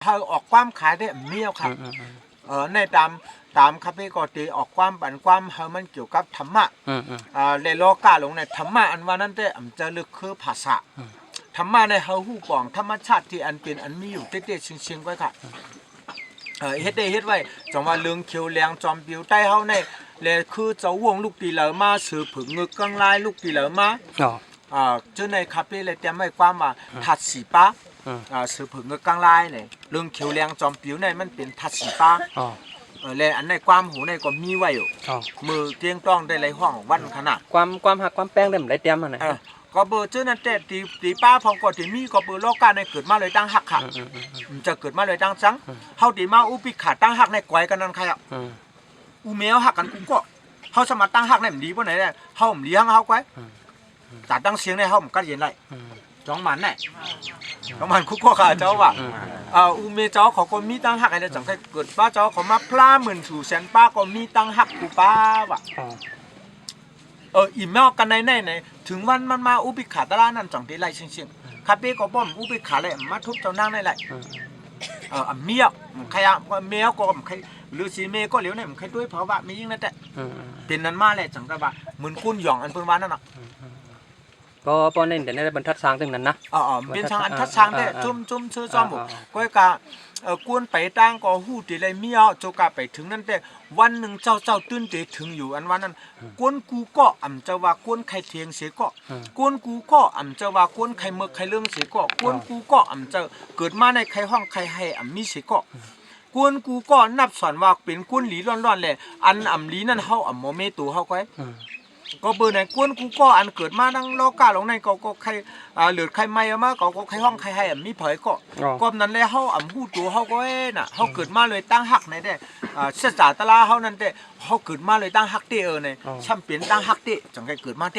เขาออกความขายได้เมียวครับในตามคาเฟ่ก็ตีออกความบันความเฮามันเกี่ยวกับธรรมะในโลกาลงในธรรมะอันว่านั้นได้จะลึกคือภาษาธรรมะในเฮาฮู้ปองธรรมชาติที่อันเป็นอันมีอยู่เต๊ะๆชิงๆไว้ค่ะเฮ็ดได้เฮ็ดไว้จังว่าเรื่องเขียวแรงจอมปิวใต้เฮาในเลยคือเจ้าวงลูกตีเหลามาสือผึ่งเงึกกังลายลูกตีเหลามาจนในคาเฟ่เลยเตรียมไว้ความว่าทัดสีป้าสือผึ่งเงึกกังลายเนี่ยเรื่องเขียวแรงจอมปิวในมันเป็นทัดสีป้าเลยอันในความหูในก็มีไว้อยู่มือเตียงต้องได้ไรห้องวันขนาดความหักความแป้งได้มันได้เตรียมมาไหนก็เบอร์เจ้านั่นแต่ตีป้าพองก็ตีมีก็เบอร์โลกาในเกิดมาเลยตั้งหักค่ะจะเกิดมาเลยตั้งจังเฮาตีมาอุปิขาตั้งหักในก้อยกันนั่นใครอ่ะอูเมียวหักกันกูก็เฮาสมัครตั้งหักในมันดีป่ะไหนเนี่ยเฮามันดีหักเฮาก้อยแต่ตั้งเสียงในเฮามันกัดเย็นไรจ้องมันเนี่ยจ้องมันคุกก็ขาเจ้าว่ะอูเมียเจ้าเขาก็มีตั้งหักไอ้เนี่ยจังใครเกิดป้าเจ้าเขามาพลาเหมือนสู่แสนป้าก็มีตั้งหักกูป้าว่ะอีเมลกันในถึงวันมันมาอุปิขาตลาดนั่นจังได้ไรเชียงคาเฟ่ก็บ่มอุปิขาเลยมาทุบเจ้านั่งได้ไรเมียใครเมียก็ใครหรือสีเมก็เหลียวเนี่ยใครด้วยเพราะว่ามียิ่งนั่นแต่เป็นนั้นมาเลยจังแต่ว่าเหมือนกุ้นหย่องอันเพิ่นว่านั่นน่ะก็ป้อนเน้นแต่ในบรรทัดสร้างตรงนั้นนะเป็นทางอันทัดช้างได้จุ่มชื่อซ้อมก็กะกวนไปตั้งก็หู้ตีไรเมียโจกะไปถึงนั่นแต่วันหนึ่งเจ้าตื่นเตถึงอยู่อันวันนั้นกวนกูก็จะว่ากวนใครเทียงเสียก็กวนกูก็จะว่ากวนใครเมื่อใครเรื่องเสียก็กวนกูก็จะเกิดมาในใครห้องใครให้มีเสียก็กวนกูก็นับสอนว่าเป็นกวนหลีร้อนๆเลยอันหลีนั่นเฮาโมเมตูเฮาก้อยก็เบอร์ไหนกวนกูก็อันเกิดมาดังโลกาลงในก็ใครเหลือใครไม่มาก็ใครห้องใครให้มีเผยก็นั้นเลยเฮาหู้ตัวเฮาก็น่ะเฮาเกิดมาเลยตั้งหักในได้เสษาตลาเฮานั่นได้เฮาเกิดมาเลยตั้งหักเตเนี่ยช่ำเปลี่ยนตั้งหักเตจังไงเกิดมาเต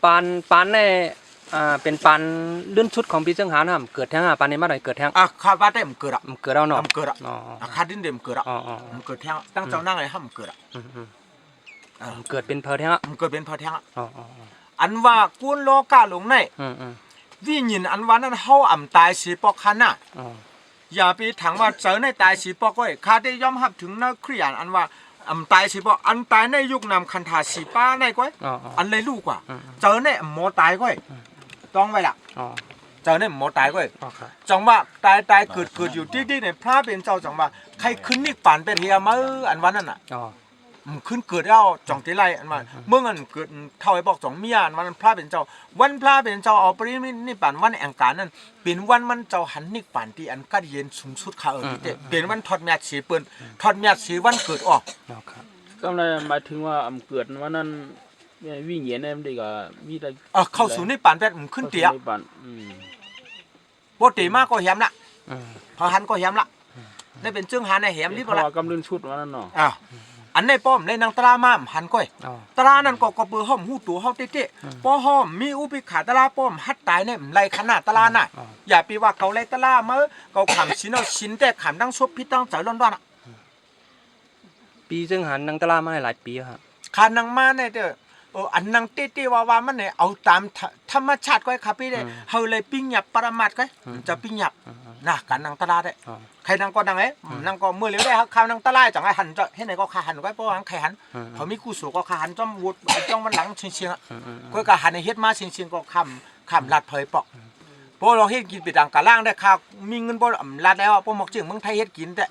ปานในเป็นปานลื่นชุดของพี่เจิ้งหานะเกิดแท้งปานในมาไหนเกิดแท้งคาว่าได้มันเกิดมันเกิดแล้วเนาะมันเกิดคาดินเดมเกิดมันเกิดแท้งตั้งเจ้านั่งเลยห้ามเกิดเกิดเป็นเพอแท้งมันเกิดเป็นเพอแท้งอันว่ากวนโลกาหลงในวิญญาณอันว่านั้นเฮาตายสีปอกคันน่ะอย่าไปถังว่าเจอในตายสีปอกก็ข้าได้ยอมรับถึงนักครียนอันว่าตายสีปอกอันตายในยุคนำคันธาสีป้าในก้อยอันเลยลูกกว่าเจอในหมอตายก้อยต้องไว้ละเจอในหมอตายก้อยจังว่าตายเกิดอยู่ที่ในพระเป็นเจ้าจังว่าใครขึ้นนี่ปั่นเป็นเฮียมาอันวันนั้นน่ะขึ้นเกิดแล้วจ่องตีไรอันว่าเมื่อเงินเกิดเท่าไอ้บอกจ่องเมียอันวันพระเป็นเจ้าวันพระเป็นเจ้าเอาปริมินี่ปั่นวันแองการนั่นเป็นวันมันเจ้าหันนิกปั่นที่อันกัดเย็นสูงสุดข่าวเป็นวันทอดแมทสีปืนทอดแมทสีวันเกิดออกก็เลยหมายถึงว่าเกิดวันนั้นวิ่งเหยียดเนี่ยมันดีกว่ามีแต่เข้าสู่นี่ปั่นแบบขึ้นเตี้ยปกติมากก็แหมละพอหันก็แหมละได้เป็นจึงหันในแหมนี่พอละกำลังชุดวันนั้นเนาะอันในป้อมในนางตรามาหันก้อยตรานั่นก็เปือห้อมหูตัวเฮาเต๊ะๆป้อห้อมมีอุปิขาตราป้อมฮัดตายเนี่ยไรขนาดตราน่ะอย่าไปว่าเขาไรตราเมื่อเขาขำชิ้นเอาชิ้นแต่ขำตั้งซบพี่ตั้งใจร้อนๆอ่ะปีจึงหันนางตลามาหลายปีครับขานังมาเนี่ยเด้ออันนางเต๊ะๆว่ามันเนี่ยเอาตามธรรมชาติก้อยครับพี่เนี่ยเฮาเลยปิ้งหยับปรมาตก้อยจะปิ้งหยับน่ะการนางตราได้ใครนางก็นางนางก็เมื่อเร็วได้ครับข้าวนางตะไลจังไงหันจะให้ไหนก็ขาหันไว้เพราะว่าใครหันเขามีกู้สูก็ขาหันจ้อมวุดจ้องมันหลังเชียงก็กะหันในเฮ็ดมาเชียงก็คำลัดเผยปอกเพราะเราเฮ็ดกินไปดังกะล่างได้ข้าวมีเงินบ่ลัดแล้วเพราะหมอกจึงเมืองไทยเฮ็ดกินแต่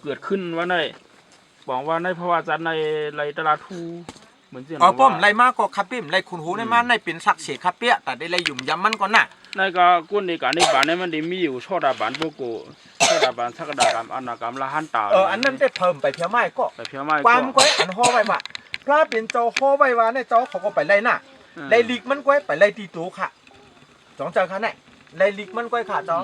เกิดขึ้นว่าในบอกว่าในภาวะจันในไรตลาดทูเหมือนเสียงป้อมไรมากก็คับปิ้มไรคุณหูในมาในเป็นศักดิ์เสียคับเปียแต่ได้ไรหยุ่มยำมันก่อนน่ะในก็กุ้นในการในบ้านในมันได้มีอยู่ช่อดาบานโบโกช่อดาบานสักดากรรมอนากรรมละหันตาอันนั้นได้เพิ่มไปเพียงไม่ก็ความก้อยอันห่อไว้ว่าพระเป็นเจ้าห่อไว้ว่าในเจ้าเขาก็ไปไล่น่ะไล่ลิกมันก้อยไปไล่ตีตูค่ะจ้องเจอค่ะเนี่ยไล่ลิกมันก้อยค่ะเจ้า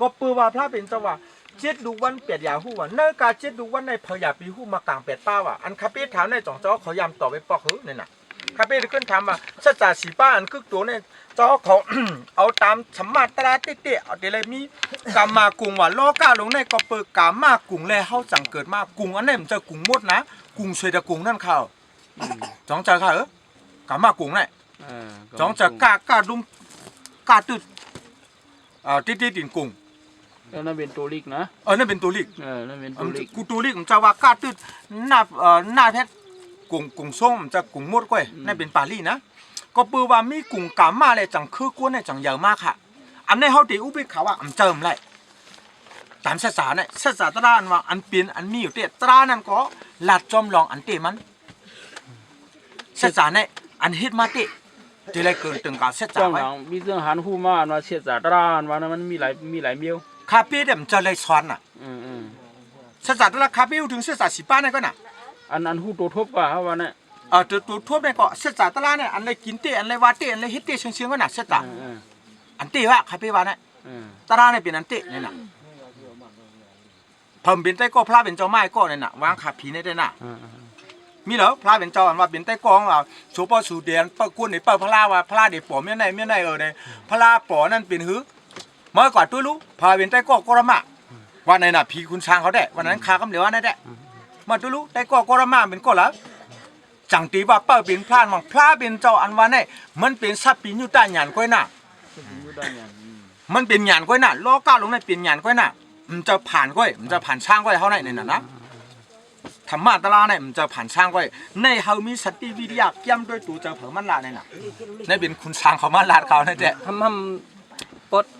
ก็ปือว่าพระเป็นเจ้าว่าเจ็ดดูวันเปียดยาหู้ว่าเนื้อกาเจ็ดดูวันในพยาปีหู้มากลางเปียดป้าว่ะอันคาเป้ถามในจ่องเจ้าเขายำต่อไปปอกหื้อเนี่ยน่ะคาเป้ขึ้นถามว่าสัจจะสีป้าอันคึกตัวเนี่ยเจ้าเขา เอาตามสมัติตราเตะเอาเดี๋ยวเลยมีกามากุงว่าโลกาลงในก็เปิดกามากุงเลยเขาจังเกิดมากุงอันนี้มันจะกุงมดนะกุงสวยแต่กุงนั่นเขาจ่องเจ้าค่ะกามากุงเนี่ยจ่องจะกล้าดุมกล้าตึด ติตินกุ้ง แล้วนั่นเป็นตัวลิกนะ นั่นเป็นตัวลิก นั่นเป็นตัวลิก กูตัวลิกมันจะว่ากาตึดหน้าแพทกุ้งส้มมันจะกุ้งมดก้อยนั่นเป็นปลาลี่นะก็ปือว่ามีกุ้งกามาเลยจังคือกวนเนี่ยจังเยอะมากค่ะอันนี้เขาตีอุบิเขาว่าอันเจิมเลยตามภาษาเนี่ยภาษาตราอันว่าอันเป็นอันมีอยู่เตะตรานั่นก็ลัดจอมลองอันเตมันภาษาเนี่ยอันฮิตมาเตที่ไรเกินตึงกับภาษา จ้อง ไว้ หลังมีเรื่องหันหูมาว่าเสียจากตรานว่ามันมีหลายเมียว คาเฟ่เดี๋ยวมันจะเลยซ้อนน่ะภาษาตราคาเฟ่ถึงภาษาสิป้าเนี่ยก็น่ะ อันหูตัวทบว่าว่าเนี่ย ตัวทั่วไปก็ภาษาตราเนี่ยอันไรกินเตอันไรว่าเตอันไรฮิตเตเชียงๆก็น่ะภาษาอันเตว่าคาเฟ่ว่าเนี่ยตราเนี่ยเป็นอันเตเนี่ยน่ะผมเป็นไต้ก็พระเป็นเจ้าไม้ก็เนี่ยน่ะวางขาผีเนี่ยได้น่ะมีเหรอพระเป็นเจ้าอันว่าเป็นไต้กองว่าสูปอสูเดียนเปิ้ลกุ้นนี่เปิ้ลพระว่าพระเด็กป๋อเมียไหนเนี่ยพระป๋อนั่นเป็นหือเมื่อก่อนตัวรู้พาเป็นไต้ก็กรมะวันไหนน่ะผีคุณช้างเขาได้วันนั้นคากำเหลียวนั่นได้มาตัวรู้ไต้ก็กรมะเป็นก็แล้วจังตีว่าเปิ้ลเป็นพระมั่งพระเป็นเจ้าอันว่าเนี่ยมันเป็นสัพปีอยู่ใต้หยานก้อยน่ะมันเป็นหยานก้อยน่ะล้อก้าวลงในเป็นหยานก้อยน่ะมันจะผ่านก้อยมันจะผ่านช่างก้อยเขาไหนเนี่ยนะธรรมะตลาเนี่ยมันจะผ่านช่างก้อยในเขามีสติวิทยาเกี่ยมด้วยตัวเจ้าเผอมันลาเนี่ยนะในเป็นคุณช้างเขามันลาเขาเนี่ยแหละ ทำ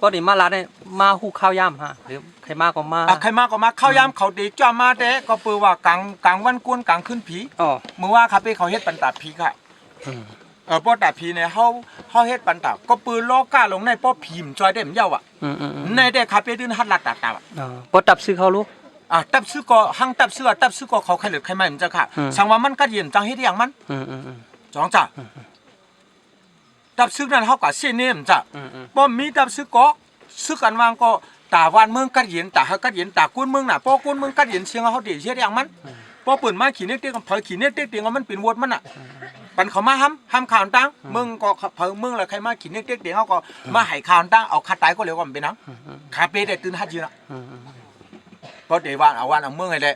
ปอดีมาลาเนี่ยมาหูข้าวย่ำฮะหรือใครมาก็มา ใครมาก็มาเข้ายามเขาดีจ้ามาแต่ก็เปือว่ากลางวันกวนกลางขึ้นผี อ๋อ เมื่อว่าครับเขาเฮ็ดปันตาผีค่ะป้อตาผีเนี่ยเขาเฮ็ดปันตาก็ปือล้อก้าลงในป้อผีมจอยได้มันเยาอ่ะในได้คาเฟ่ดื้นหัดลัดตา ปอตับซื้อเขาลูก ตับซื้อก็หังตับซื้อก็เขาใครเหลือใครไม่มันจะค่ะสังว่ามันก็เย็นจังเฮ็ดอย่างมันจองจ้ะตับซื้อนั้นเขาก็เส้นเนี่ยมันจ้ะป้อมีตับซื้อก็ซื้อกันวางก็ตาวันเมืองกัดเย็นตาเขากัดเย็นตากุ้นเมืองน่ะป้อกุ้นเมืองกัดเย็นเชียงเขาเดี๋ยวเฮ็ดอย่างมันป้อเปิดมาขี่เน็ตเตี้ยกับเผยขี่เน็ตเตี้ยมันเป็นวดมันอ่ะปันเขามาห้ามข่าวตั้งมึงก็เผยมึงแล้วใครมาขี่เน็ตเตี้ยเขาก็มาให้ข่าวตั้งเอาคาตายก็เร็วกว่ามันเป็นนังคาเฟ่ได้ตื่นหัดยืนอ่ะเพราะเดี๋ยววันเอาเมืองไงเลย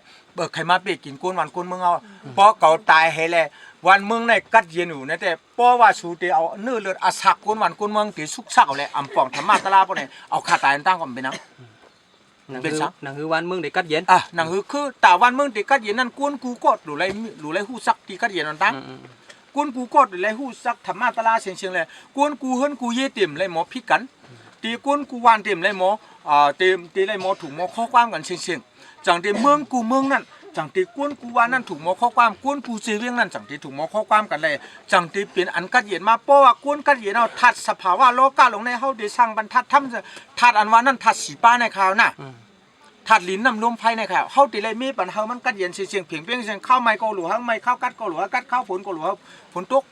ใครมาเปียกินกุ้นวันกุ้นเมืองเอาเพราะเขาตายให้เลยวันเมืองในกัดเย็นอยู่นะแต่เพราะว่าสูตีเอาเนื้อเลือดอาสักกุ้นวันกุ้นเมืองตีสุกสักเอาเลยอำปองธรรมะตลาดพวกนี้เอาคาตายตั้งก็เป็นนังเป็นซักหนังคือวันมึงเด็กกัดเย็นหนังคือแต่วันเมืองตีกัดเย็นนั่นกุ้นกูก็หรือไรหู้ซักตีกัดเย็นนั่นตั้งกุ้นกูก็หรือไรหู้ซักธรรมะตลาดเชียงเลยกุ้นกูเฮิรนกูเย่เต็มเลยหมอพิกันตีกุ้นกูวานเต็มเลยหมอตีเลยหมอถูกหมอข้อความกันเชียงจังตีเมืองกูเมืองนั่นจังตีกุ้นกูวานนั่นถูกหมอข้อความกุ้นกูเสียเวียงนั่นจังตีถูกหมอข้อความกันเลยจังตีเปลี่ยนอันกัดเย็นมาเพราะว่ากุ้นกัดเย็นเอาทัดสภาวะโลกาลงในเฮาได้สร้างบรรทัดทำทัดอันว่านั่นทัดสีป้าในข่าวน่ะทัดลิ้นน้ำลมไฟในข่าวเฮาตีเลยมีปัญหามันกัดเย็นเสียงเพียงเพียงเสียงเข้าไม้ก็หลัวไม้เข้ากัดก็หลัวกัดเข้าฝนก็หลัวฝนตก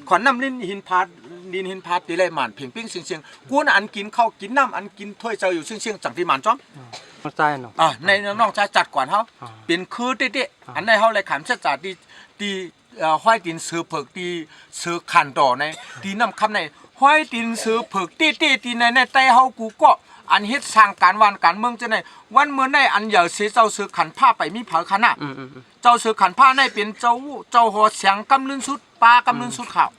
ขอนน้ำลิ้นหินพาดดินหินพาดตีเลยหมันเพียงเพียงเสียงกุ้นอันกินข้าวกินน้ำอันกินถ้วยเจ้าอยู่เสียงจังตีหมันจ้อมใจเนาะในน้องใจจัดกว่าเขาเป็นคือเต๊ะอันในเขาเลยขำชัดจัดดีห้อยตีนซื้อเผือกดีซื้อขันต่อในดีน้ำคำในห้อยตีนซื้อเผือกตีในใต้เขากูก็อันเฮ็ดสร้างการวันการเมืองจะในวันเมื่อในอันเหยาเสียเจ้าซื้อขันผ้าไปมีเผาขนาดเจ้าซื้อขันผ้าในเป็นเจ้าหัวเสียงกำลึงสุดปลากำลึงสุดข่าว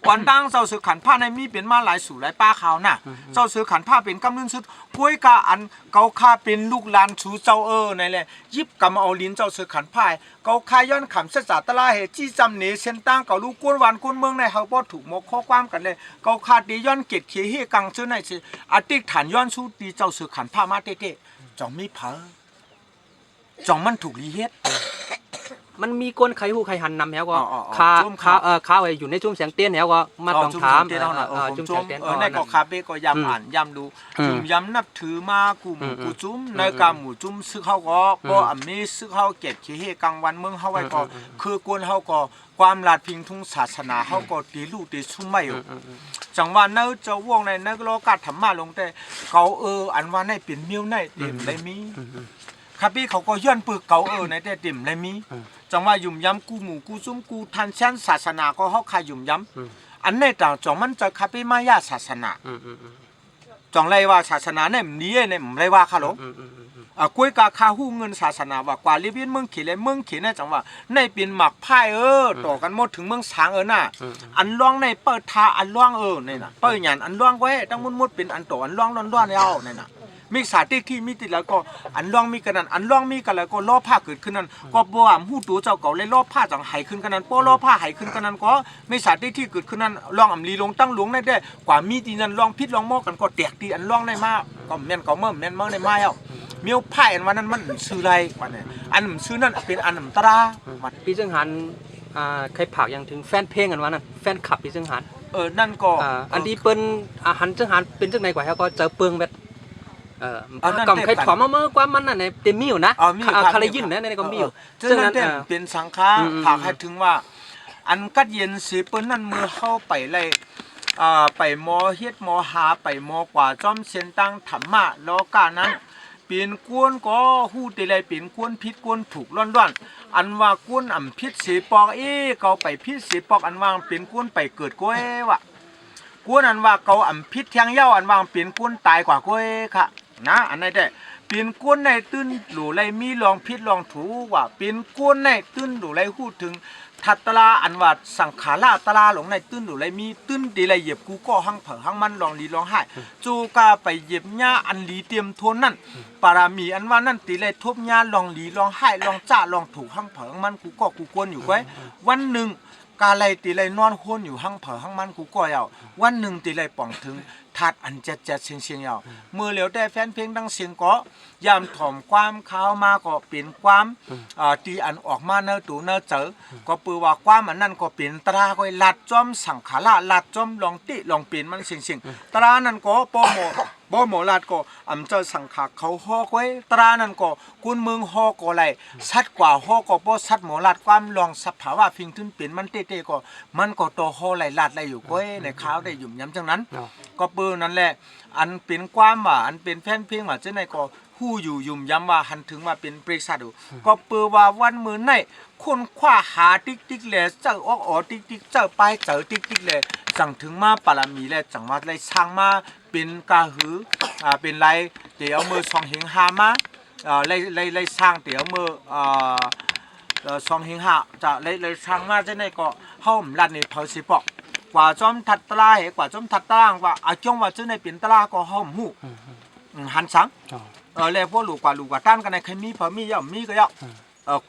วันตั้งเจ้าซื้อขันผ้าในมีเป็นมาหลายสู่หลายป้าขาวน่ะเจ้าซื้อขันผ้าเป็นกำลึงสุดกล้วยกาอันเกาคาเป็นลูกหลานชูเจ้าในแหละยิบกำเอาลิ้นเจ้าซื้อขันผ้าเกาคาย้อนขำเสจตลาเหตุจี้จำเนเส้นตั้งเกาลูกก้นวันก้นเมืองในเฮาบ่ถูกหมกข้อความกันเลยเกาคาดีย้อนเกตเขียเฮกังเจ้าในสิอาติกฐานย้อนสู้ดีเจ้าซื้อขันผ้ามาเต๊ะจ่องมีเผาจ่องมันถูกลีเฮ็ดมันมีก้นไข่หูไข่หันนำแล้วก็ข้าวอยู่ในจุ่มเสียงเตี้ยนแล้วก็มาต้องถามจุ่มเสียงเตี้ยนในก็คาเฟ่ก็ยำอ่านยำดูจุ่มยำนับถือมากูหมูกูจุ่มในกาหมูจุ่มซื้อเขาก็บ่อันนี้ซื้อเขาเก็บขี้เฮกลางวันเมืองเขาไว้ก็คือกวนเขาก็ความลาดพิงทุ่งศาสนาเขาก็ตีลูกตีชุ่มไม่อยู่จังว่าเนื้อจะว่องในเนื้อโลกาธรรมะลงแต่เขาอันว่าในเป็นมิ้วในเต็มเลยมีคาเฟ่เขาก็ย้อนปึกเขาในแต่เต็มเลยมีจังว่ายุ่มย้ำกูหมูกูซุ้มกูทันชั้นศาสนาก็เขาขายยุ่มย้ำอันในต่างจังมันจะคาเฟ่มายาศาสนาจังไรว่าศาสนาเนี่ยนี้เนี่ยไรว่าค่ะหลง กวยกาคาหู้เงินศาสนาว่ากว่าลิบินเมืองเขียเลยเมืองเขียนะจังว่าในเป็นหมักพายต่อกันหมดถึงเมืองสางน่ะอันล่องในเปิดทาอันล่องนี่น่ะเปิดหยันอันล่องไว้ตั้งมุดเป็นอันโตอันล่องร้อนๆเอานี่น่ะมีสาธิตที่มีติดแล้วก็อันล่องมีกันนั้นอันล่องมีกันแล้วก็ล้อผ้าเกิดขึ้นนั้นก็บ่ว่าหู้ตูเจ้าเก่าเลยล้อผ้าจังไหขึ้นกันนั้นป้อล้อผ้าไหขึ้นกันนั้นก็มีสาธิตที่เกิดขึ้นนั้นล่องอำลีลงตั้งหลวงได้กว่ามีตีนั้นล่องพิษล่องหม้อกันก็แตกตีอันล่องได้มาก็แม่นก็เมื่อแม่นเมื่อได้มาเอาเมียวไผ่อันวันนั้นมันซื้อไรวันนี้อันซื้อนั่นเป็นอันตราวัน พี่ซึ่งหันใครผักยังถึงแฟนเพลงกันวะนั่นแฟนคลับพี่ซึ่งหันนั่นก็อันที่เปิ้นหันซึ่งหันเป็นจังไหนกว่าก็เจอเปิงแบบกำใครถอมมาเมื่อกว่ามันน่ะในเต็มมีอยู่นะคารายินนะในก็มีอยู่ซึ่งนั้นเป็นสังฆาผักให้ถึงว่าอันกัดเย็นสิเปิ้นนั่นมือเข้าไปเลยไปมอเฮ็ดมอหาไปมอกว่าจอมเส้นตั้งธรรมะล้อกานั้นเปลี่ยนกวนก็ฮู้ติเลยเปลี่ยนกวนผิดกวนถูกร้อนๆอันว่ากวนอ่ำผิดสีปอกเขาไปผิดสีปอกอันว่างเปลี่ยนกวนไปเกิดก้อยวะกวนอันว่าเขาอ่ำผิดแทงเย้าอันว่างเปลี่ยนกวนตายกว่าก้อยค่ะนะอันนี้ได้เปลี่ยนกวนในตื้นหลู่ไรมีลองผิดลองถูกว่าเปลี่ยนกวนในตื้นหลู่ไรฮู้ถึงทัตตลาอันว่าสังขาราตลาหลงในตื้นหลู่ไรมีตื้นดีไรเหยียบกูก็หังเผอหังมันลองลีลองให้จูกาไปเหยียบหญ้าอันลีเตรียมทนนั่นปารามีอันว่านั่นตีไรทบหญ้าลองลีลองให้ลองจ้าลองถูกหังเผอหังมันกูก็กูกวนอยู่ไว้วันหนึ่งกาไรตีไรนอนโคนอยู่หังเผอหังมันกูก็เอาวันหนึ่งตีไรป่องถึงทัดอันเจ็ดเสียงเอาเมื่อเหลียวได้แฟนเพลงดังเสียงก็ยามถ่อมความข้าวมาก็เปลี่ยนความตีอันออกมาเนื้อตูเนื้อเจอก็ปือว่าความอันนั้นก็เปลี่ยนตราก็ลัดจอมสังขาราลัดจอมลองติลองเปลี่ยนมันเสียงตรานั้นก็ป้อหมอลัดก็อำเจอสังขาเขาฮอกไว้ตรานั้นก็กุนเมืองฮอกก็ไรชัดกว่าฮอกก็ป้อชัดหมอลัดความลองสภาวะพิงทึนเปลี่ยนมันเต้ก็มันก็โตฮอไหลลัดไหลอยู่ก้อยในข้าวได้หยุ่มย้ำจังนั้นก็ปือนั่นแหละอันเป็นความว่าอันเป็นแฟนเพลงว่าเจ้าในก็ฮู้อยู่ยุ่มย้ำว่าหันถึงว่าเป็นบริษัทก็เปือว่าวันมือในคนคว้าหาติ๊กเลยเจอออกติ๊กเจอไปเจอติ๊กเลยสั่งถึงมาปารามีแล้วจังว่าเลยช่างมาเป็นกาหือเป็นไรเดี๋ยวมือสองหิงหามาเลยสร้างเดี๋ยวมือสองหิงหาจะเลยช่างมาเจ้าในก็ห้องรัดในเผาสิปอกกว่าจอมทัดตลาเหกว่าจอมทัดตารางว่าจ้องว่าเจ้าในเป็นตลาก็ห้องหูหันสังเลยพวกลูกกว่าต้านกันในใครมีพอมีย่อมมีก็ย่อ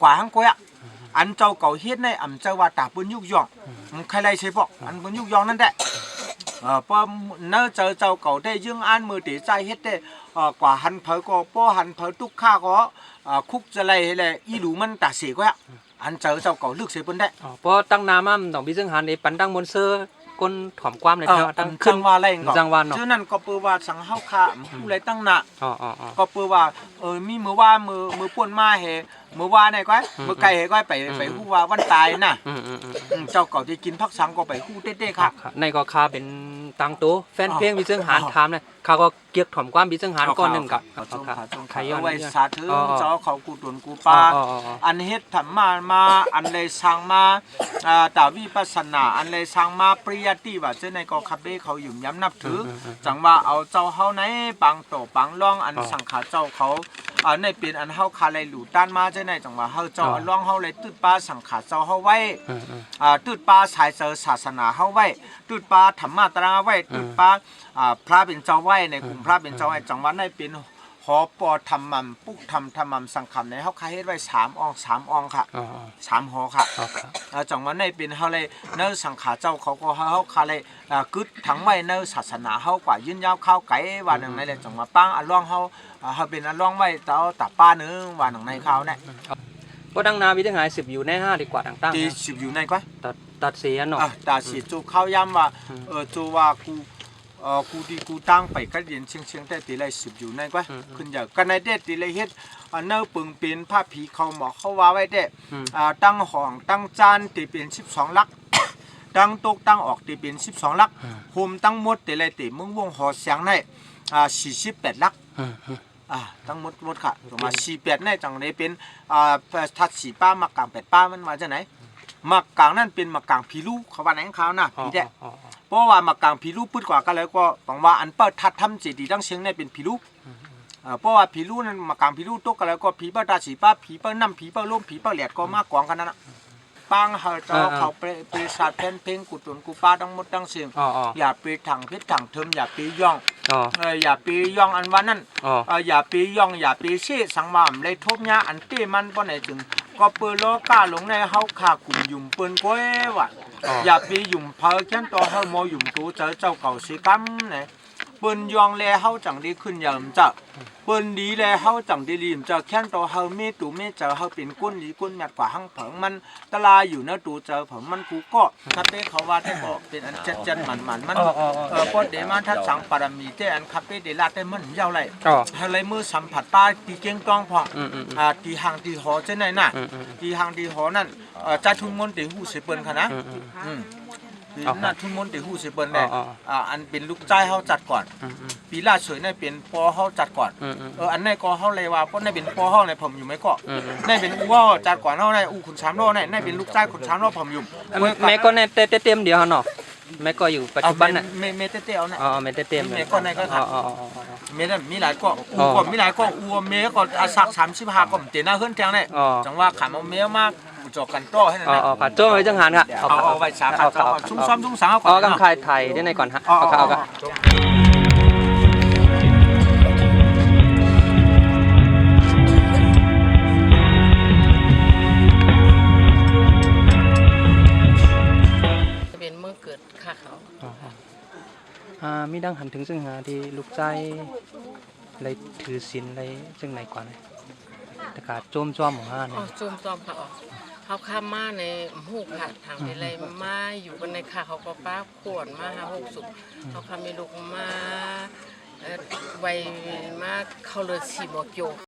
กว่าหังก็ย่อันเจ้าเก่าเฮ็ดในอ่ำเจ้าว่าตาปืนยุกยองใครไรใช่ปอกอันปืนยุกยองนั่นแหละพอเนื้อเจ้าเก่าได้ยื่งอันมือตีใจเฮ็ดได้กว่าหันเผอก็ป้อหันเผอทุกข้าก็คุกจะไรเลยอีหลูมันตาเสียก็อันเจ้าเก่าลึกเสียปืนได้พอตั้งนามั่มต้องพี่ซึ่งหันในปันตั้งมนเซอร์ก้นถ่อมความเลยตั้งขึ้นว่าอะไรก็จังวันเนาะฉะนั้นก็เปือว่าสังเฮาค่ะผู้ไรตั้งหน้าก็เปือว่ามีมือว่ามือป่วนมาเฮมือว่าไหนก้อยมือไก่เฮก้อยไปฮู้ว่าวันตายน่ะเจ้าเก่าที่กินพักสังก็ไปฮู้เต้ๆค่ะในก็คาเป็นตังโตแฟนเพลงพี่ซึ่งหันถามเลยเขาก็เกียกถ่อมความพี่ซึ่งหันก้อนหนึ่งกับใครเอาไว้สาธุเจ้าเขากูตุนกูปาอันเฮ็ดธรรมาอันเลยสั่งมาตาวิปัสสนาอันเลยสั่งมาปริยัติว่าเจ้าในก็คับเบ้เขาหยุ่มย้ำนับถือจังว่าเอาเจ้าเฮาไหนปังโตปังล่องอันสังขาเจ้าเขาในเป็นอันเฮาคาเลยหลู่ต้านมาเจ้าในจังว่าเฮาเจ้าล่องเฮาเลยตืดปาสังขาเจ้าเฮาไว้ตืดปาสายเจอศาสนาเฮาไว้ตืดปาธรรมะตราไว้ตืดปาพระเป็นเจ้าไว้ในกลุ่มพระเป็นเจ้าไว้จังว่าในเป็นหอปอธรรมัมปุกธรรมัมสังขำในเฮาคาเฮ็ดไว้3องค่ะ3หอค่ะจังว่าในเป็นเฮาเลยเนื้อสังขาเจ้าเขาก็เฮาคาเลยกึดทั้งไว้เนื้อศาสนาเฮากว่ายืนยาวข้าวไก่ว่าหนึ่งในเลยจังว่าปังอันล่องเฮาเป็นอันล่องไว้เต้าตาป้าเนื้อว่าหนึ่งในข้าวเนี่ยก็ดังนาพี่ทั้งหลาย10อยู่ใน5ดีกว่าต่างๆที่10อยู่ในก้อยตัดเสียเนาะตัดเสียจูเข้าย้ำว่าจูว่ากูตั้งไปก็เรียนเชียงแต่ตีไร10อยู่ในก้อยขึ้นอย่างกันในเด็ดตีไรเฮ็ดเนื้อปึงเป็นผ้าผีเขาหมอเขาว่าไว้เด็ดตั้งห้องตั้งจานตีเป็น12ลักตั้งโต๊ะตั้งออกตีเป็น12ลักโฮมตั้งหมดตีไรตีมึงวงหอเสียงใน48ลักทั้งหมดค่ะมา48ในจังนี้เป็นทัด4ป้ามากลาง8ป้ามันมาจากไหนมากลางนั่นเป็นมากลางผีลูกเขาว่าไหนเขาน่ะผีแดะเพราะว่ามากลางผีลูกปื้ดกว่ากันแล้วก็บอกว่าอันเปิดทัดทำเจดีย์ตั้งเชียงในเป็นผีลูก เพราะว่าผีลูกนั้นมากลางผีลูกตกกันแล้วก็ผีป้าตาสีป้าผีป้าน้ำผีป้าลมผีป้าแหลดก็มากกว่ากันนั่นนะปังเขาไปสาดเพลงกุตุนกุป้าทั้งหมดทั้งเสียงอย่าไปถังเพชรถังเทิมอย่าไปย่องอย่าไปย่องอันวันนั้นอย่าไปย่องอย่าไปเชี่ยสังวามเลยทบยาอันเต้มันป้อนไหนถึงก็เปิดล้อกล้าลงในเฮาขากลุ่มยุ่มเปิ้นก้อยว่ะอย่าไปยุ่มเพอแค่ตัวเฮาโมยุ่มตัวเจ้าเก่าสิกัมเนี่ยเปิ้นยองแลเฮาจังได้ขึ้นยามจ้ะเปิ้นดีแลเฮาจังได้ลีมจ้ะแค่ตัวเฮาเมตูเมเจอเฮาเป็นก้นดีก้นแมดกว่าหังเผิงมันตลาอยู่นะตูเจอเผิงมันกูก็คับเป้เขาว่าได้ก็เป็นอันจัดมันมันพอเดมาถ้าสังปารมีแต่อันคับเป้เดลาได้มันยาวไรอะไรมือสัมผัสป้าตีเก่งกองพองตีหางตีหอเจ้าไหนน่ะตีหางตีหอนั่นจ่าทุนมนตีหูสิเปิ้นค่ะนะน่าทุนมนตีหูสิเปิ้นเนี่ยอันเป็นลูกใจเฮาจัดก่อนปีล่าสวยในเป็นปอเฮาจัดก่อนอันในก็เฮาเลยว่าเพราะในเป็นปอเฮาในผมอยู่ไหมก็ในเป็นอู่เฮาจัดก่อนเฮาในอู่ขุนช้างโลในเป็นลูกใจขุนช้างโลผมอยู่แม่ก็ในเต็มเดียวเนาะแม่ก็อยู่ปัจจุบันน่ะแม่เต้ๆเอาน่ะแม่เต็มแม่ก็ในก็ครับแม่มีหลายก็อู่ก็มีหลายก็อู่แม่ก็สัก35ก็เตน่าเฮือนแทงเนี่ยจังว่าขามเอาแม่มากจอกันโต้ให้นั่นผัดโจ้ไว้จังหันค่ะเอาไว้สาขาชุ่มซ้อมชุ่มสาวก่อนกำไข่ไทยได้ในก่อนฮะเอากันเป็นเมื่อเกิดค่ะเขามีดังหันถึงซึ่งหาที่ลูกใจอะไรถือศีลอะไรซึ่งไหนก่อนแต่การโจมจ้อมของห้าเนี่ยโจมจ้อมค่ะเขาข้ามมาในหูค่ะทางในไรมาอยู่กันในค่ะเขาก็ป้าขวนมา5-6 สุกเขาคามีลูกมาไวมาเขาเลยสีบอกโย